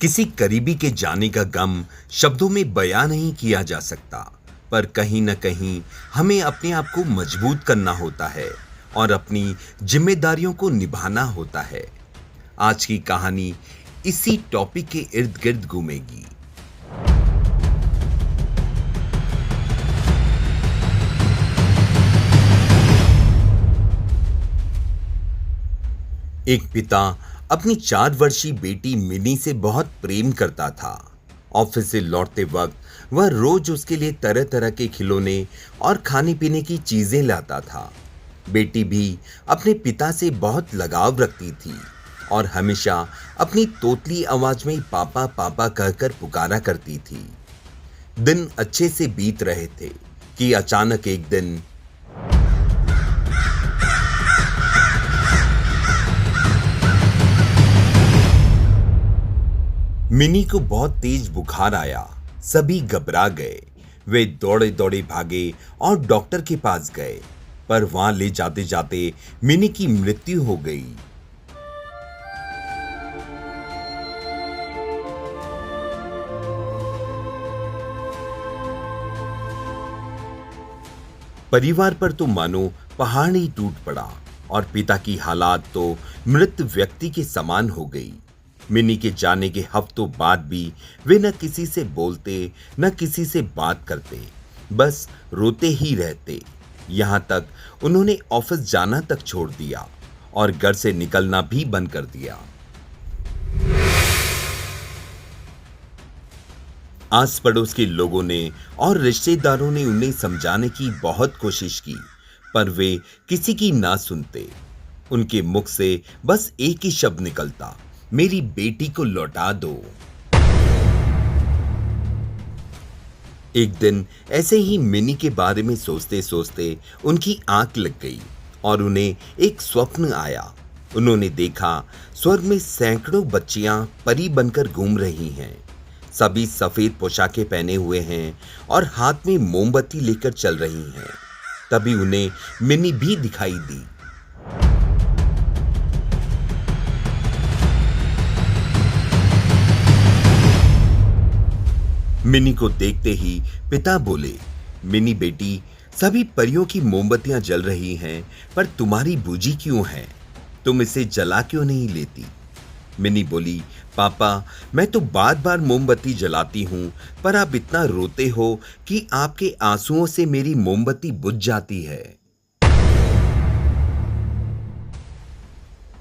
किसी करीबी के जाने का गम शब्दों में बयां नहीं किया जा सकता, पर कहीं न कहीं हमें अपने आप को मजबूत करना होता है और अपनी जिम्मेदारियों को निभाना होता है। आज की कहानी इसी टॉपिक के इर्द-गिर्द घूमेगी। एक पिता अपनी 4 वर्षीय बेटी मिनी से बहुत प्रेम करता था। ऑफिस से लौटते वक्त वह रोज उसके लिए तरह तरह के खिलौने और खाने पीने की चीजें लाता था। बेटी भी अपने पिता से बहुत लगाव रखती थी और हमेशा अपनी तोतली आवाज में पापा पापा कहकर पुकारा करती थी। दिन अच्छे से बीत रहे थे कि अचानक एक दिन मिनी को बहुत तेज बुखार आया। सभी घबरा गए। वे दौड़े दौड़े भागे और डॉक्टर के पास गए, पर वहां ले जाते जाते मिनी की मृत्यु हो गई। परिवार पर तो मानो पहाड़ ही टूट पड़ा और पिता की हालात तो मृत व्यक्ति के समान हो गई। मिनी के जाने के हफ्तों बाद भी वे न किसी से बोलते न किसी से बात करते, बस रोते ही रहते। यहां तक उन्होंने ऑफिस जाना तक छोड़ दिया और घर से निकलना भी बंद कर दिया। आस पड़ोस के लोगों ने और रिश्तेदारों ने उन्हें समझाने की बहुत कोशिश की, पर वे किसी की ना सुनते। उनके मुख से बस एक ही शब्द निकलता, मेरी बेटी को लौटा दो। एक दिन ऐसे ही मिनी के बारे में सोचते सोचते उनकी आंख लग गई और उन्हें एक स्वप्न आया। उन्होंने देखा स्वर्ग में सैकड़ों बच्चियां परी बनकर घूम रही हैं। सभी सफेद पोशाकें पहने हुए हैं और हाथ में मोमबत्ती लेकर चल रही हैं। तभी उन्हें मिनी भी दिखाई दी। मिनी को देखते ही पिता बोले, मिनी बेटी, सभी परियों की मोमबत्तियां जल रही हैं, पर तुम्हारी बुझी क्यों है? तुम इसे जला क्यों नहीं लेती? मिनी बोली, पापा, मैं तो बार बार मोमबत्ती जलाती हूं, पर आप इतना रोते हो कि आपके आंसुओं से मेरी मोमबत्ती बुझ जाती है।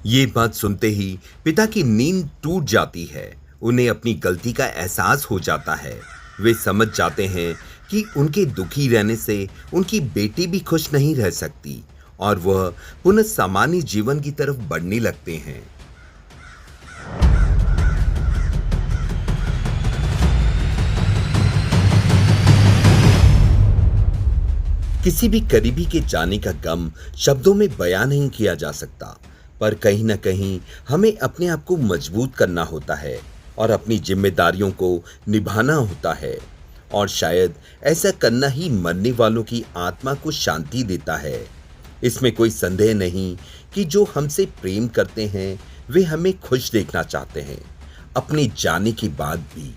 ये बात सुनते ही पिता की नींद टूट जाती है। उन्हें अपनी गलती का एहसास हो जाता है। वे समझ जाते हैं कि उनके दुखी रहने से उनकी बेटी भी खुश नहीं रह सकती और वह पुनः सामान्य जीवन की तरफ बढ़ने लगते हैं। किसी भी करीबी के जाने का गम शब्दों में बयां नहीं किया जा सकता, पर कहीं ना कहीं हमें अपने आप को मजबूत करना होता है और अपनी जिम्मेदारियों को निभाना होता है। और शायद ऐसा करना ही मरने वालों की आत्मा को शांति देता है। इसमें कोई संदेह नहीं कि जो हमसे प्रेम करते हैं वे हमें खुश देखना चाहते हैं, अपने जाने के बाद भी।